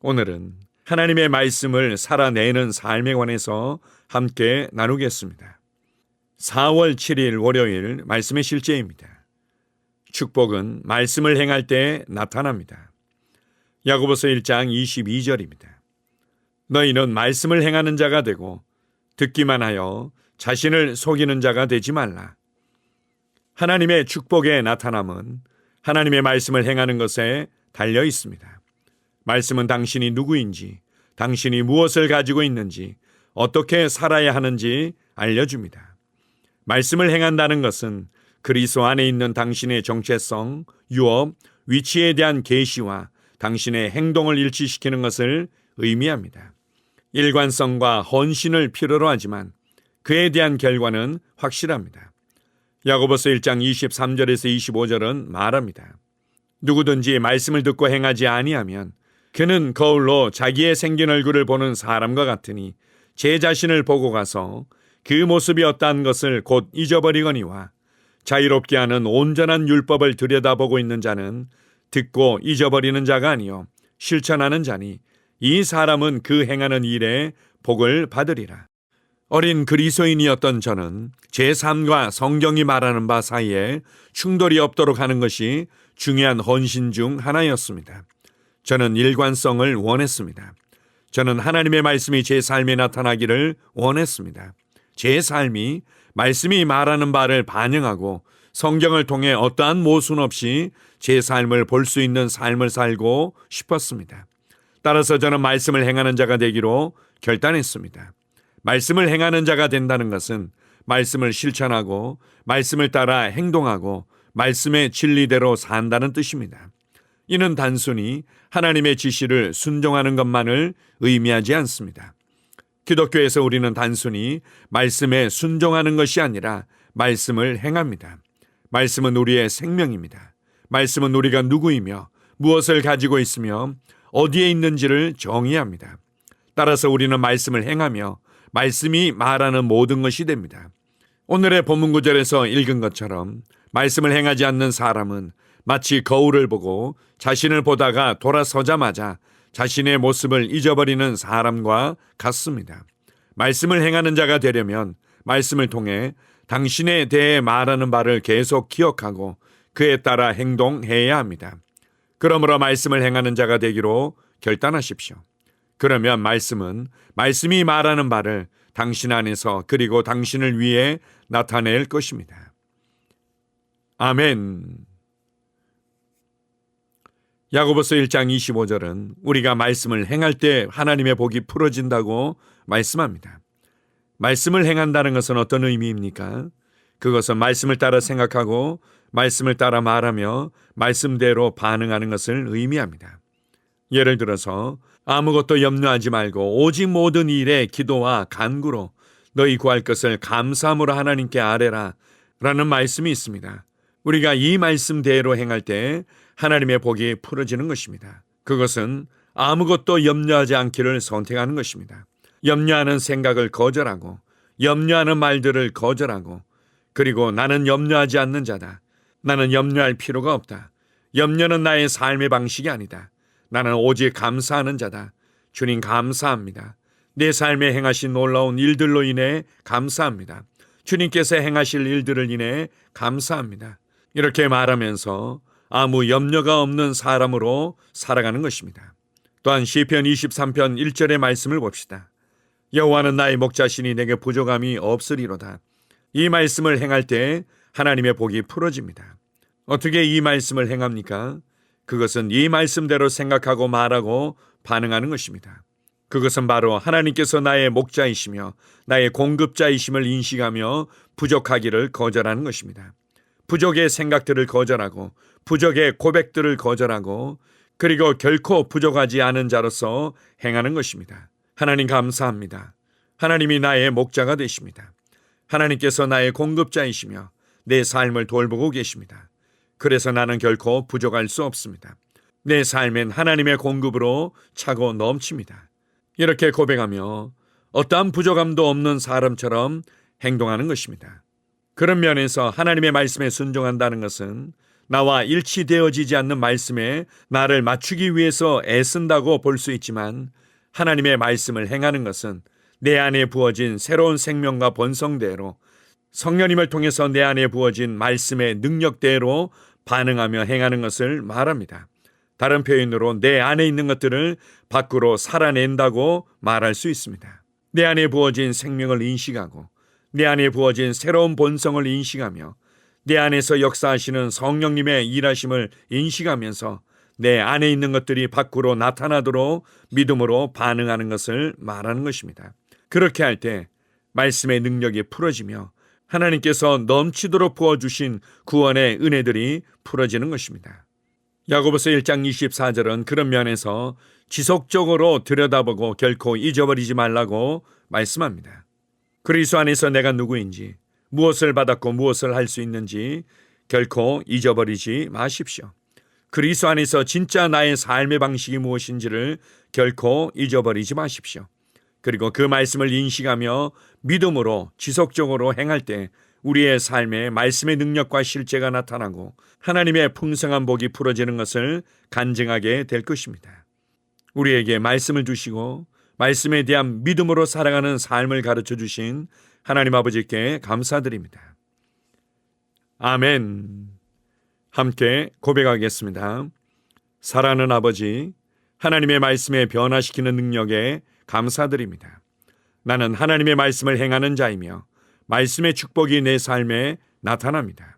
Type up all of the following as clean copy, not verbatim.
오늘은 하나님의 말씀을 살아내는 삶에 관해서 함께 나누겠습니다. 4월 7일 월요일 말씀의 실제입니다. 축복은 말씀을 행할 때 나타납니다. 야고보서 1장 22절입니다. 너희는 말씀을 행하는 자가 되고 듣기만 하여 자신을 속이는 자가 되지 말라. 하나님의 축복의 나타남은 하나님의 말씀을 행하는 것에 달려 있습니다. 말씀은 당신이 누구인지, 당신이 무엇을 가지고 있는지, 어떻게 살아야 하는지 알려줍니다. 말씀을 행한다는 것은 그리스도 안에 있는 당신의 정체성, 유업, 위치에 대한 계시와 당신의 행동을 일치시키는 것을 의미합니다. 일관성과 헌신을 필요로 하지만 그에 대한 결과는 확실합니다. 야고보서 1장 23절에서 25절은 말합니다. 누구든지 말씀을 듣고 행하지 아니하면 그는 거울로 자기의 생긴 얼굴을 보는 사람과 같으니 제 자신을 보고 가서 그 모습이 어떠한 것을 곧 잊어버리거니와 자유롭게 하는 온전한 율법을 들여다보고 있는 자는 듣고 잊어버리는 자가 아니요 실천하는 자니 이 사람은 그 행하는 일에 복을 받으리라. 어린 그리스도인이었던 저는 제 삶과 성경이 말하는 바 사이에 충돌이 없도록 하는 것이 중요한 헌신 중 하나였습니다. 저는 일관성을 원했습니다. 저는 하나님의 말씀이 제 삶에 나타나기를 원했습니다. 제 삶이 말씀이 말하는 바를 반영하고 성경을 통해 어떠한 모순 없이 제 삶을 볼 수 있는 삶을 살고 싶었습니다. 따라서 저는 말씀을 행하는 자가 되기로 결단했습니다. 말씀을 행하는 자가 된다는 것은 말씀을 실천하고 말씀을 따라 행동하고 말씀의 진리대로 산다는 뜻입니다. 이는 단순히 하나님의 지시를 순종하는 것만을 의미하지 않습니다. 기독교에서 우리는 단순히 말씀에 순종하는 것이 아니라 말씀을 행합니다. 말씀은 우리의 생명입니다. 말씀은 우리가 누구이며 무엇을 가지고 있으며 어디에 있는지를 정의합니다. 따라서 우리는 말씀을 행하며 말씀이 말하는 모든 것이 됩니다. 오늘의 본문 구절에서 읽은 것처럼 말씀을 행하지 않는 사람은 마치 거울을 보고 자신을 보다가 돌아서자마자 자신의 모습을 잊어버리는 사람과 같습니다. 말씀을 행하는 자가 되려면 말씀을 통해 당신에 대해 말하는 바를 계속 기억하고 그에 따라 행동해야 합니다. 그러므로 말씀을 행하는 자가 되기로 결단하십시오. 그러면 말씀은 말씀이 말하는 바를 당신 안에서 그리고 당신을 위해 나타낼 것입니다. 아멘. 야고보서 1장 25절은 우리가 말씀을 행할 때 하나님의 복이 풀어진다고 말씀합니다. 말씀을 행한다는 것은 어떤 의미입니까? 그것은 말씀을 따라 생각하고 말씀을 따라 말하며 말씀대로 반응하는 것을 의미합니다. 예를 들어서 아무것도 염려하지 말고 오직 모든 일에 기도와 간구로 너희 구할 것을 감사함으로 하나님께 아뢰라 라는 말씀이 있습니다. 우리가 이 말씀대로 행할 때 하나님의 복이 풀어지는 것입니다. 그것은 아무것도 염려하지 않기를 선택하는 것입니다. 염려하는 생각을 거절하고 염려하는 말들을 거절하고 그리고 나는 염려하지 않는 자다. 나는 염려할 필요가 없다. 염려는 나의 삶의 방식이 아니다. 나는 오직 감사하는 자다. 주님 감사합니다. 내 삶에 행하신 놀라운 일들로 인해 감사합니다. 주님께서 행하실 일들을 인해 감사합니다. 이렇게 말하면서 아무 염려가 없는 사람으로 살아가는 것입니다. 또한 시편 23편 1절의 말씀을 봅시다. 여호와는 나의 목자시니 내게 부족함이 없으리로다. 이 말씀을 행할 때 하나님의 복이 풀어집니다. 어떻게 이 말씀을 행합니까? 그것은 이 말씀대로 생각하고 말하고 반응하는 것입니다. 그것은 바로 하나님께서 나의 목자이시며 나의 공급자이심을 인식하며 부족하기를 거절하는 것입니다. 부족의 생각들을 거절하고 부족의 고백들을 거절하고 그리고 결코 부족하지 않은 자로서 행하는 것입니다. 하나님 감사합니다. 하나님이 나의 목자가 되십니다. 하나님께서 나의 공급자이시며 내 삶을 돌보고 계십니다. 그래서 나는 결코 부족할 수 없습니다. 내 삶엔 하나님의 공급으로 차고 넘칩니다. 이렇게 고백하며 어떠한 부족함도 없는 사람처럼 행동하는 것입니다. 그런 면에서 하나님의 말씀에 순종한다는 것은 나와 일치되어지지 않는 말씀에 나를 맞추기 위해서 애쓴다고 볼 수 있지만 하나님의 말씀을 행하는 것은 내 안에 부어진 새로운 생명과 본성대로 성령님을 통해서 내 안에 부어진 말씀의 능력대로 반응하며 행하는 것을 말합니다. 다른 표현으로 내 안에 있는 것들을 밖으로 살아낸다고 말할 수 있습니다. 내 안에 부어진 생명을 인식하고 내 안에 부어진 새로운 본성을 인식하며 내 안에서 역사하시는 성령님의 일하심을 인식하면서 내 안에 있는 것들이 밖으로 나타나도록 믿음으로 반응하는 것을 말하는 것입니다. 그렇게 할 때 말씀의 능력이 풀어지며 하나님께서 넘치도록 부어주신 구원의 은혜들이 풀어지는 것입니다. 야고보서 1장 24절은 그런 면에서 지속적으로 들여다보고 결코 잊어버리지 말라고 말씀합니다. 그리스도 안에서 내가 누구인지, 무엇을 받았고 무엇을 할 수 있는지 결코 잊어버리지 마십시오. 그리스도 안에서 진짜 나의 삶의 방식이 무엇인지를 결코 잊어버리지 마십시오. 그리고 그 말씀을 인식하며 믿음으로 지속적으로 행할 때 우리의 삶에 말씀의 능력과 실제가 나타나고 하나님의 풍성한 복이 풀어지는 것을 간증하게 될 것입니다. 우리에게 말씀을 주시고 말씀에 대한 믿음으로 살아가는 삶을 가르쳐 주신 하나님 아버지께 감사드립니다. 아멘. 함께 고백하겠습니다. 사랑하는 아버지, 하나님의 말씀에 변화시키는 능력에 감사드립니다. 나는 하나님의 말씀을 행하는 자이며 말씀의 축복이 내 삶에 나타납니다.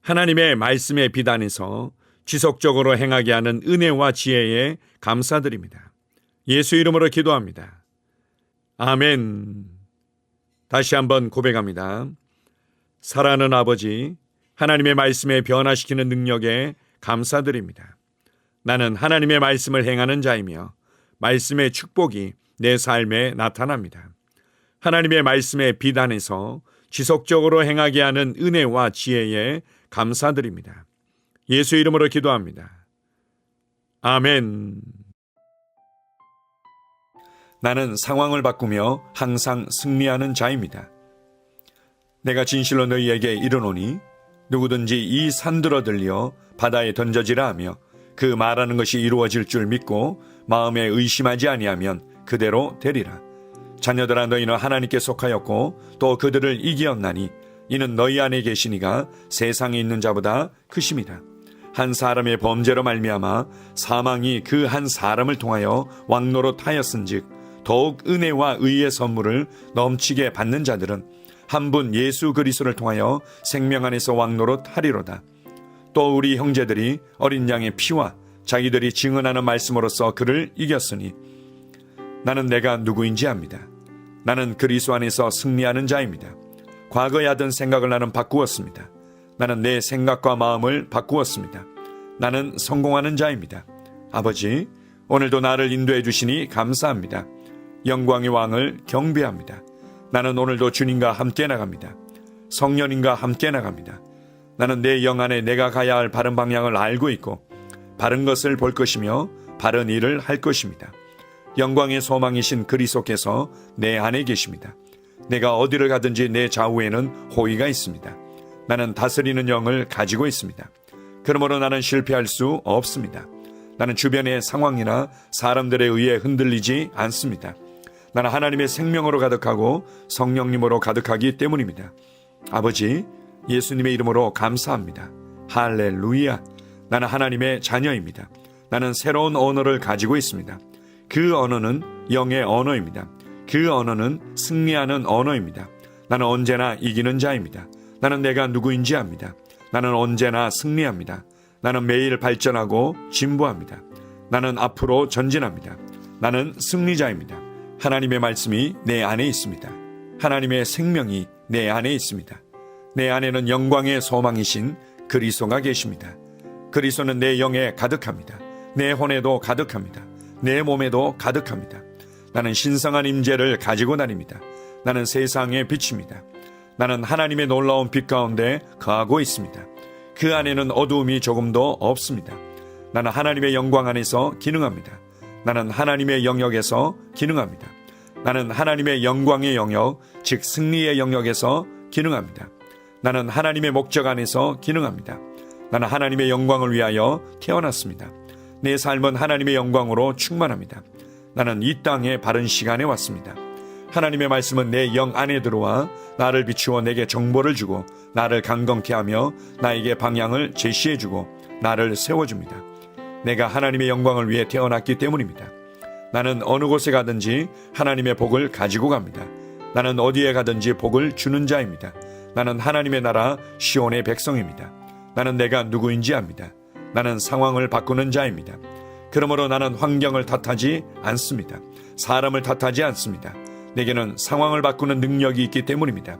하나님의 말씀의 비단에서 지속적으로 행하게 하는 은혜와 지혜에 감사드립니다. 예수 이름으로 기도합니다. 아멘. 다시 한번 고백합니다. 사랑하는 아버지, 하나님의 말씀에 변화시키는 능력에 감사드립니다. 나는 하나님의 말씀을 행하는 자이며 말씀의 축복이 내 삶에 나타납니다. 하나님의 말씀의 비단에서 지속적으로 행하게 하는 은혜와 지혜에 감사드립니다. 예수 이름으로 기도합니다. 아멘. 나는 상황을 바꾸며 항상 승리하는 자입니다. 내가 진실로 너희에게 이르노니 누구든지 이 산들어 들려 바다에 던져지라 하며 그 말하는 것이 이루어질 줄 믿고 마음에 의심하지 아니하면 그대로 되리라. 자녀들아, 너희는 하나님께 속하였고 또 그들을 이기었나니 이는 너희 안에 계시니가 세상에 있는 자보다 크심이다. 한 사람의 범죄로 말미암아 사망이 그 한 사람을 통하여 왕노릇하였은즉 더욱 은혜와 의의 선물을 넘치게 받는 자들은 한 분 예수 그리스도를 통하여 생명 안에서 왕노릇하리로다. 또 우리 형제들이 어린 양의 피와 자기들이 증언하는 말씀으로써 그를 이겼으니 나는 내가 누구인지 압니다. 나는 그리스도 안에서 승리하는 자입니다. 과거에 하던 생각을 나는 바꾸었습니다. 나는 내 생각과 마음을 바꾸었습니다. 나는 성공하는 자입니다. 아버지, 오늘도 나를 인도해 주시니 감사합니다. 영광의 왕을 경배합니다. 나는 오늘도 주님과 함께 나갑니다. 성령님과 함께 나갑니다. 나는 내 영 안에 내가 가야 할 바른 방향을 알고 있고 바른 것을 볼 것이며 바른 일을 할 것입니다. 영광의 소망이신 그리스도께서 내 안에 계십니다. 내가 어디를 가든지 내 좌우에는 호의가 있습니다. 나는 다스리는 영을 가지고 있습니다. 그러므로 나는 실패할 수 없습니다. 나는 주변의 상황이나 사람들에 의해 흔들리지 않습니다. 나는 하나님의 생명으로 가득하고 성령님으로 가득하기 때문입니다. 아버지, 예수님의 이름으로 감사합니다. 할렐루야. 나는 하나님의 자녀입니다. 나는 새로운 언어를 가지고 있습니다. 그 언어는 영의 언어입니다. 그 언어는 승리하는 언어입니다. 나는 언제나 이기는 자입니다. 나는 내가 누구인지 압니다. 나는 언제나 승리합니다. 나는 매일 발전하고 진보합니다. 나는 앞으로 전진합니다. 나는 승리자입니다. 하나님의 말씀이 내 안에 있습니다. 하나님의 생명이 내 안에 있습니다. 내 안에는 영광의 소망이신 그리스도가 계십니다. 그리스도는 내 영에 가득합니다. 내 혼에도 가득합니다. 내 몸에도 가득합니다. 나는 신성한 임재를 가지고 다닙니다. 나는 세상의 빛입니다. 나는 하나님의 놀라운 빛 가운데 거하고 있습니다. 그 안에는 어두움이 조금도 없습니다. 나는 하나님의 영광 안에서 기능합니다. 나는 하나님의 영역에서 기능합니다. 나는 하나님의 영광의 영역, 즉 승리의 영역에서 기능합니다. 나는 하나님의 목적 안에서 기능합니다. 나는 하나님의 영광을 위하여 태어났습니다. 내 삶은 하나님의 영광으로 충만합니다. 나는 이 땅에 바른 시간에 왔습니다. 하나님의 말씀은 내 영 안에 들어와 나를 비추어 내게 정보를 주고 나를 강건케 하며 나에게 방향을 제시해주고 나를 세워줍니다. 내가 하나님의 영광을 위해 태어났기 때문입니다. 나는 어느 곳에 가든지 하나님의 복을 가지고 갑니다. 나는 어디에 가든지 복을 주는 자입니다. 나는 하나님의 나라 시온의 백성입니다. 나는 내가 누구인지 압니다. 나는 상황을 바꾸는 자입니다. 그러므로 나는 환경을 탓하지 않습니다. 사람을 탓하지 않습니다. 내게는 상황을 바꾸는 능력이 있기 때문입니다.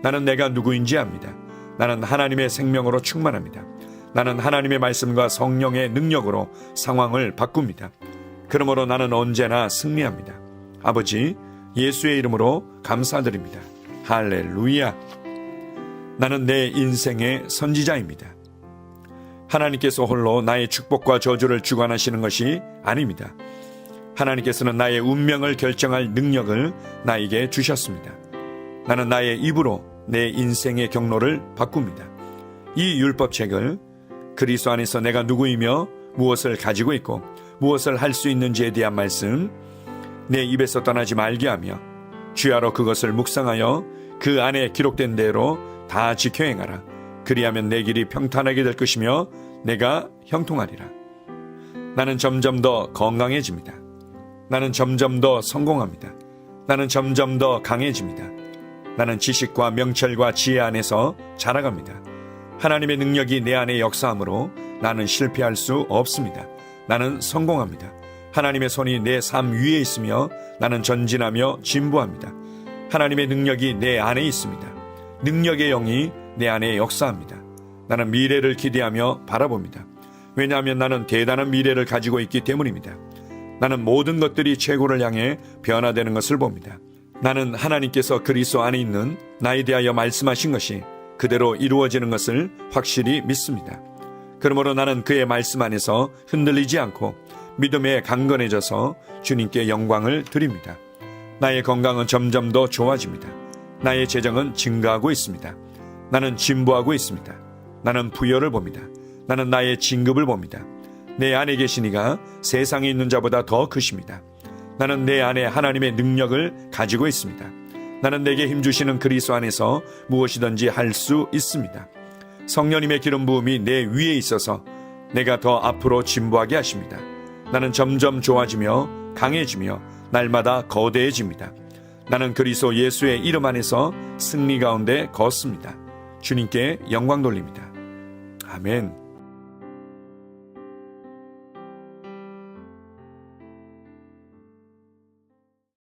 나는 내가 누구인지 압니다. 나는 하나님의 생명으로 충만합니다. 나는 하나님의 말씀과 성령의 능력으로 상황을 바꿉니다. 그러므로 나는 언제나 승리합니다. 아버지, 예수의 이름으로 감사드립니다. 할렐루야. 나는 내 인생의 선지자입니다. 하나님께서 홀로 나의 축복과 저주를 주관하시는 것이 아닙니다. 하나님께서는 나의 운명을 결정할 능력을 나에게 주셨습니다. 나는 나의 입으로 내 인생의 경로를 바꿉니다. 이 율법책을 그리스도 안에서 내가 누구이며 무엇을 가지고 있고 무엇을 할 수 있는지에 대한 말씀 내 입에서 떠나지 말게 하며 주야로 그것을 묵상하여 그 안에 기록된 대로 다 지켜 행하라. 그리하면 내 길이 평탄하게 될 것이며 내가 형통하리라. 나는 점점 더 건강해집니다. 나는 점점 더 성공합니다. 나는 점점 더 강해집니다. 나는 지식과 명철과 지혜 안에서 자라갑니다. 하나님의 능력이 내 안에 역사하므로 나는 실패할 수 없습니다. 나는 성공합니다. 하나님의 손이 내 삶 위에 있으며 나는 전진하며 진보합니다. 하나님의 능력이 내 안에 있습니다. 능력의 영이 내 안에 역사합니다. 나는 미래를 기대하며 바라봅니다. 왜냐하면 나는 대단한 미래를 가지고 있기 때문입니다. 나는 모든 것들이 최고를 향해 변화되는 것을 봅니다. 나는 하나님께서 그리스도 안에 있는 나에 대하여 말씀하신 것이 그대로 이루어지는 것을 확실히 믿습니다. 그러므로 나는 그의 말씀 안에서 흔들리지 않고 믿음에 강건해져서 주님께 영광을 드립니다. 나의 건강은 점점 더 좋아집니다. 나의 재정은 증가하고 있습니다. 나는 진보하고 있습니다. 나는 부여를 봅니다. 나는 나의 진급을 봅니다. 내 안에 계신 이가 세상에 있는 자보다 더 크십니다. 나는 내 안에 하나님의 능력을 가지고 있습니다. 나는 내게 힘주시는 그리스도 안에서 무엇이든지 할 수 있습니다. 성령님의 기름 부음이 내 위에 있어서 내가 더 앞으로 진보하게 하십니다. 나는 점점 좋아지며 강해지며 날마다 거대해집니다. 나는 그리스도 예수의 이름 안에서 승리 가운데 걷습니다. 주님께 영광 돌립니다. 아멘.